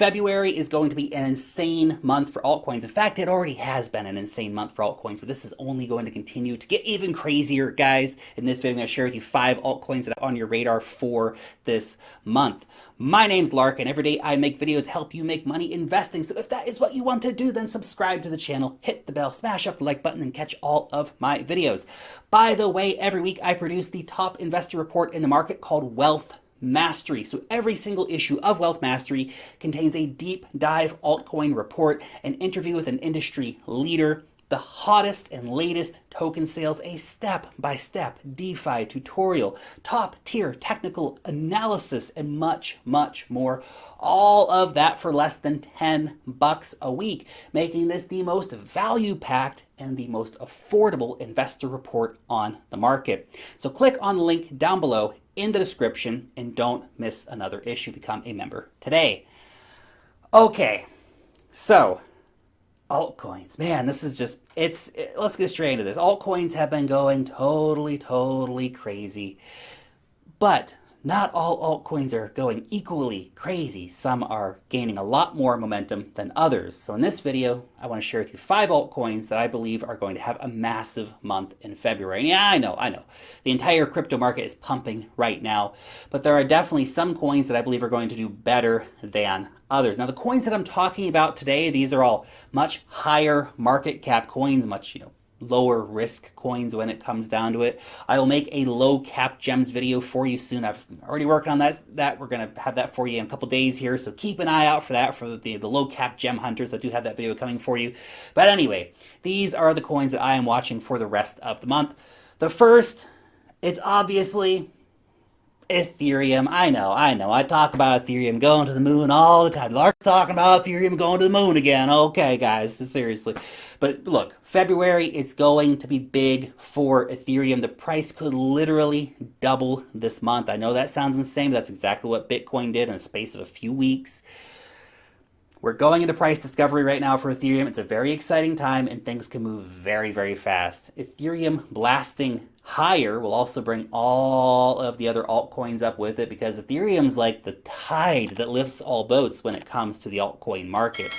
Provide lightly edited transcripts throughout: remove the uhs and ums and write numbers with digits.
February is going to be an insane month for altcoins. In fact, it already has been an insane month for altcoins, but this is only going to continue to get even crazier, guys. In this video, I'm going to share with you 5 altcoins that are on your radar for this month. My name's Lark, and every day I make videos to help you make money investing. So if that is what you want to do, then subscribe to the channel, hit the bell, smash up the like button, and catch all of my videos. By the way, every week I produce the top investor report in the market called Wealth Mastery. So every single issue of Wealth Mastery contains a deep dive altcoin report, an interview with an industry leader, the hottest and latest token sales, a step-by-step DeFi tutorial, top-tier technical analysis, and much, much more. All of that for less than $10 a week, making this the most value-packed and the most affordable investor report on the market. So click on the link down below in the description and don't miss another issue. Become a member today. Okay, so altcoins, man, this is just, let's get straight into this. Altcoins have been going totally crazy, but not all altcoins are going equally crazy. Some are gaining a lot more momentum than others. So in this video, I want to share with you 5 altcoins that I believe are going to have a massive month in February. And yeah, I know. The entire crypto market is pumping right now, but there are definitely some coins that I believe are going to do better than others. Now, the coins that I'm talking about today, these are all much higher market cap coins, much, lower risk coins when it comes down to it. I will make a low cap gems video for you soon. I've already working on that. We're going to have that for you in a couple days here. So keep an eye out for that, for the low cap gem hunters. I do have that video coming for you. But anyway, these are the coins that I am watching for the rest of the month. The first, it's obviously Ethereum. I know. I talk about Ethereum going to the moon all the time. Lark's talking about Ethereum going to the moon again. Okay, guys, seriously. But look, February, it's going to be big for Ethereum. The price could literally double this month. I know that sounds insane, but that's exactly what Bitcoin did in the space of a few weeks. We're going into price discovery right now for Ethereum. It's a very exciting time, and things can move very fast. Ethereum blasting higher will also bring all of the other altcoins up with it, because Ethereum's like the tide that lifts all boats when it comes to the altcoin market.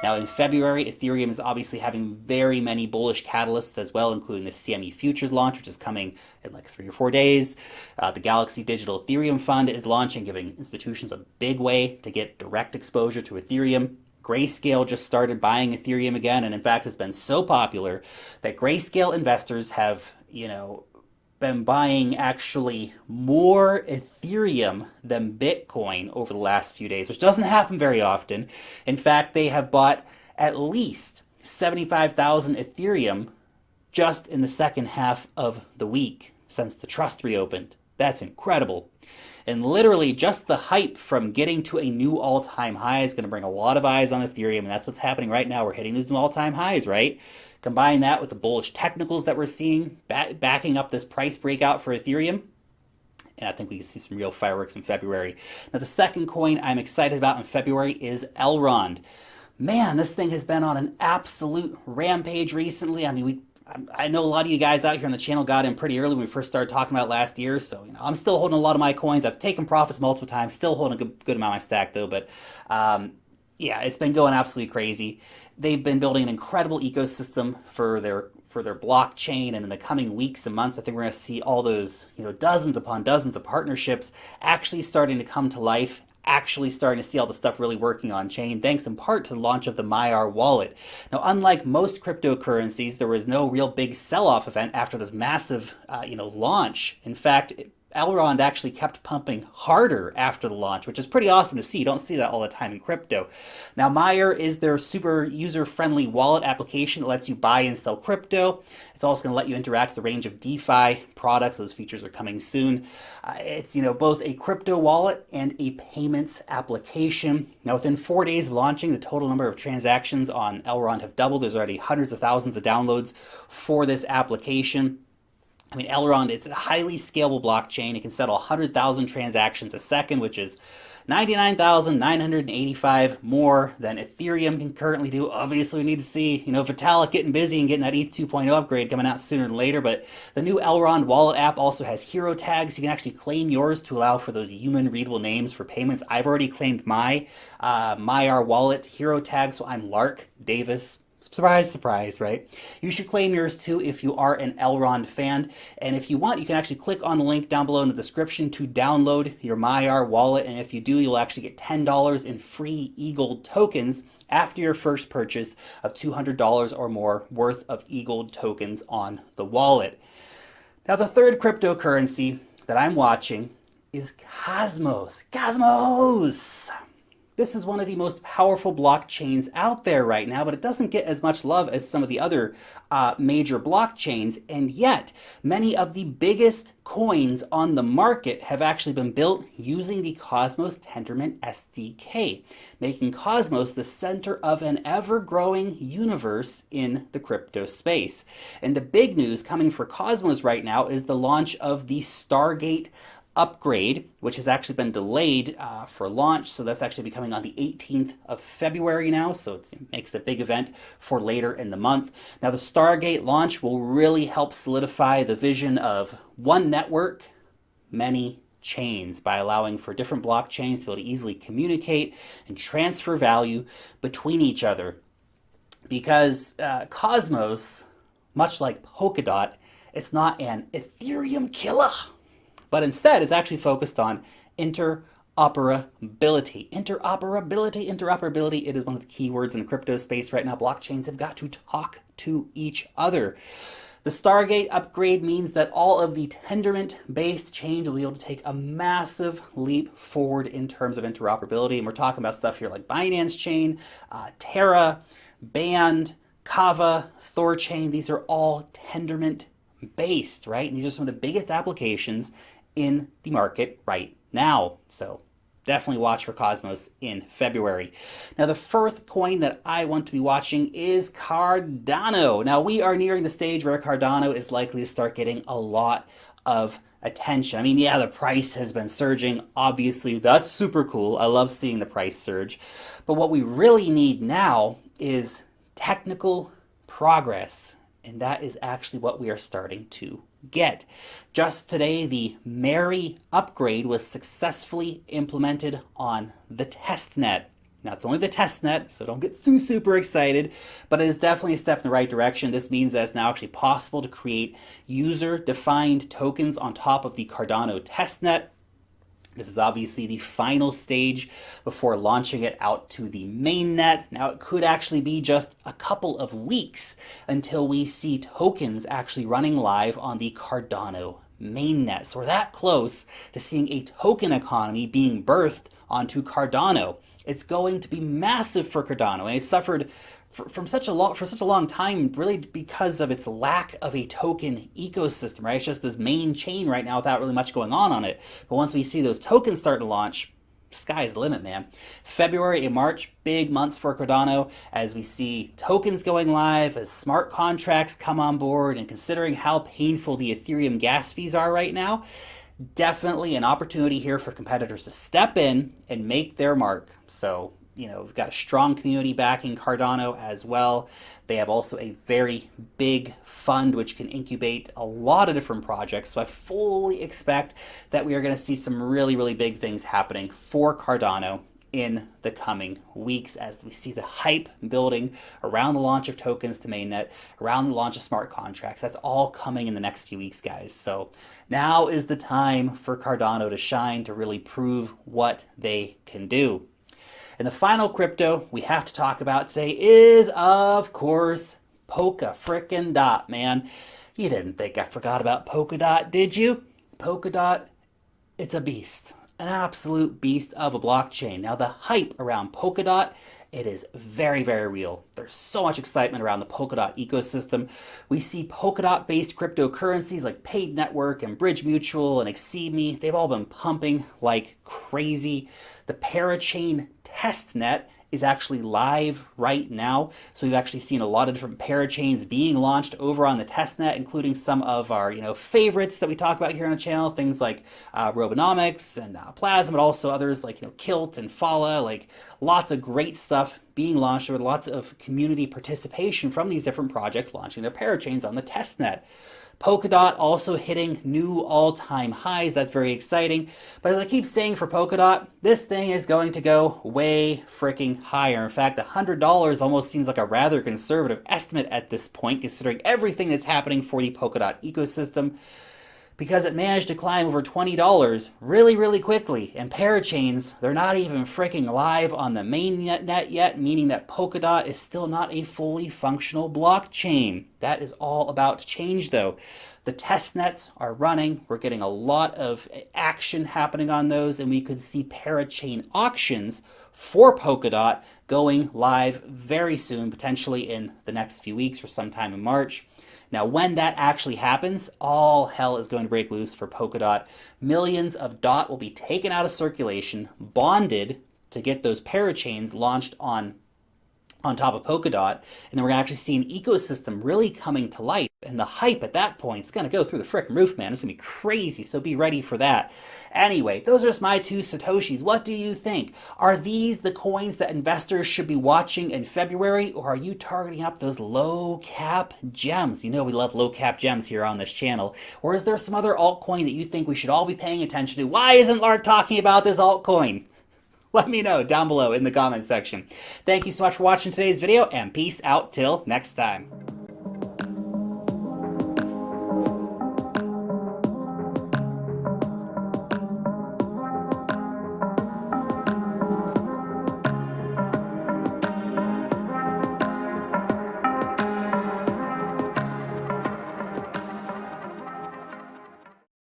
Now in February, Ethereum is obviously having very many bullish catalysts as well, including the CME futures launch, which is coming in like 3 or 4 days. The Galaxy Digital Ethereum Fund is launching, giving institutions a big way to get direct exposure to Ethereum. Grayscale just started buying Ethereum again, and in fact has been so popular that Grayscale investors have, been buying actually more Ethereum than Bitcoin over the last few days, which doesn't happen very often. In fact, they have bought at least 75,000 Ethereum just in the second half of the week since the trust reopened. That's incredible. And literally just the hype from getting to a new all-time high is going to bring a lot of eyes on Ethereum, and that's what's happening right now. We're hitting those new all-time highs, right? Combine that with the bullish technicals that we're seeing backing up this price breakout for Ethereum, and I think we can see some real fireworks in February. Now, the second coin I'm excited about in February is Elrond. Man, this thing has been on an absolute rampage recently. I mean, I know a lot of you guys out here on the channel got in pretty early when we first started talking about it last year, so I'm still holding a lot of my coins. I've taken profits multiple times, still holding a good amount of my stack though, but yeah, it's been going absolutely crazy. They've been building an incredible ecosystem for their blockchain, and in the coming weeks and months, I think we're going to see all those, dozens upon dozens of partnerships actually starting to come to life, actually starting to see all the stuff really working on chain, thanks in part to the launch of the Myar wallet. Now, unlike most cryptocurrencies, there was no real big sell-off event after this massive, launch. In fact, Elrond actually kept pumping harder after the launch, which is pretty awesome to see. You don't see that all the time in crypto. Now, Myar is their super user-friendly wallet application that lets you buy and sell crypto. It's also going to let you interact with a range of DeFi products. Those features are coming soon. It's both a crypto wallet and a payments application. Now, within 4 days of launching, the total number of transactions on Elrond have doubled. There's already hundreds of thousands of downloads for this application. I mean, Elrond, it's a highly scalable blockchain. It can settle 100,000 transactions a second, which is 99,985 more than Ethereum can currently do. Obviously, we need to see, Vitalik getting busy and getting that ETH 2.0 upgrade coming out sooner than later. But the new Elrond wallet app also has hero tags. You can actually claim yours to allow for those human readable names for payments. I've already claimed my MyR wallet hero tag, so I'm Lark Davis. Surprise, surprise, right? You should claim yours too if you are an Elrond fan. And if you want, you can actually click on the link down below in the description to download your MyR wallet. And if you do, you'll actually get $10 in free eGold tokens after your first purchase of $200 or more worth of eGold tokens on the wallet. Now, the third cryptocurrency that I'm watching is Cosmos. Cosmos! This is one of the most powerful blockchains out there right now, but it doesn't get as much love as some of the other major blockchains, and yet many of the biggest coins on the market have actually been built using the Cosmos Tendermint SDK, making Cosmos the center of an ever-growing universe in the crypto space. And the big news coming for Cosmos right now is the launch of the Stargate upgrade, which has actually been delayed for launch. So that's actually coming on the 18th of February now. So it makes it a big event for later in the month. Now, the Stargate launch will really help solidify the vision of one network, many chains, by allowing for different blockchains to be able to easily communicate and transfer value between each other. Because Cosmos, much like Polkadot, it's not an Ethereum killer, but instead is actually focused on interoperability. Interoperability, it is one of the key words in the crypto space right now. Blockchains have got to talk to each other. The Stargate upgrade means that all of the Tendermint-based chains will be able to take a massive leap forward in terms of interoperability. And we're talking about stuff here like BINANCE Chain, Terra, Band, Kava, Thorchain. These are all Tendermint-based, right? And these are some of the biggest applications in the market right now. So definitely watch for Cosmos in February. Now, the fourth coin that I want to be watching is Cardano. Now, we are nearing the stage where Cardano is likely to start getting a lot of attention. I mean, yeah, the price has been surging. Obviously, that's super cool. I love seeing the price surge. But what we really need now is technical progress. And that is actually what we are starting to get. Just today, the Mary upgrade was successfully implemented on the testnet. Now, it's only the testnet, so don't get too super excited, but it is definitely a step in the right direction. This means that it's now actually possible to create user-defined tokens on top of the Cardano testnet. This is obviously the final stage before launching it out to the mainnet. Now, it could actually be just a couple of weeks until we see tokens actually running live on the Cardano mainnet. So we're that close to seeing a token economy being birthed onto Cardano. It's going to be massive for Cardano, and it suffered for such a long time, really because of its lack of a token ecosystem, right? It's just this main chain right now without really much going on it. But once we see those tokens start to launch, sky's the limit, man. February and March, big months for Cardano as we see tokens going live, as smart contracts come on board, and considering how painful the Ethereum gas fees are right now, definitely an opportunity here for competitors to step in and make their mark. So, we've got a strong community backing Cardano as well. They have also a very big fund which can incubate a lot of different projects. So I fully expect that we are going to see some really, really big things happening for Cardano in the coming weeks as we see the hype building around the launch of tokens to mainnet, around the launch of smart contracts. That's all coming in the next few weeks, guys. So now is the time for Cardano to shine, to really prove what they can do. And the final crypto we have to talk about today is, of course, Polkadot, man. You didn't think I forgot about Polkadot, did you? Polkadot, it's a beast. An absolute beast of a blockchain. Now, the hype around Polkadot, it is very, very real. There's so much excitement around the Polkadot ecosystem. We see Polkadot-based cryptocurrencies like Paid Network and Bridge Mutual and Exceed.me. They've all been pumping like crazy. The Parachain testnet is actually live right now. So we've actually seen a lot of different parachains being launched over on the testnet, including some of our favorites that we talk about here on the channel, things like Robonomics and Plasma, but also others like Kilt and Fala, like lots of great stuff being launched with lots of community participation from these different projects launching their parachains on the testnet. Polkadot also hitting new all-time highs. That's very exciting. But as I keep saying for Polkadot, this thing is going to go way freaking higher. In fact, $100 almost seems like a rather conservative estimate at this point, considering everything that's happening for the Polkadot ecosystem, because it managed to climb over $20 really, really quickly. And parachains, they're not even freaking live on the mainnet yet, meaning that Polkadot is still not a fully functional blockchain. That is all about to change, though. The test nets are running. We're getting a lot of action happening on those, and we could see parachain auctions for Polkadot going live very soon, potentially in the next few weeks or sometime in March. Now, when that actually happens, all hell is going to break loose for Polkadot. Millions of DOT will be taken out of circulation, bonded to get those parachains launched on top of Polkadot, and then we're going to actually see an ecosystem really coming to life. And the hype at that point is going to go through the frickin' roof, man. It's going to be crazy, so be ready for that. Anyway, those are just my 2 Satoshis. What do you think? Are these the coins that investors should be watching in February, or are you targeting up those low-cap gems? You know we love low-cap gems here on this channel. Or is there some other altcoin that you think we should all be paying attention to? Why isn't Lark talking about this altcoin? Let me know down below in the comment section. Thank you so much for watching today's video, and peace out till next time.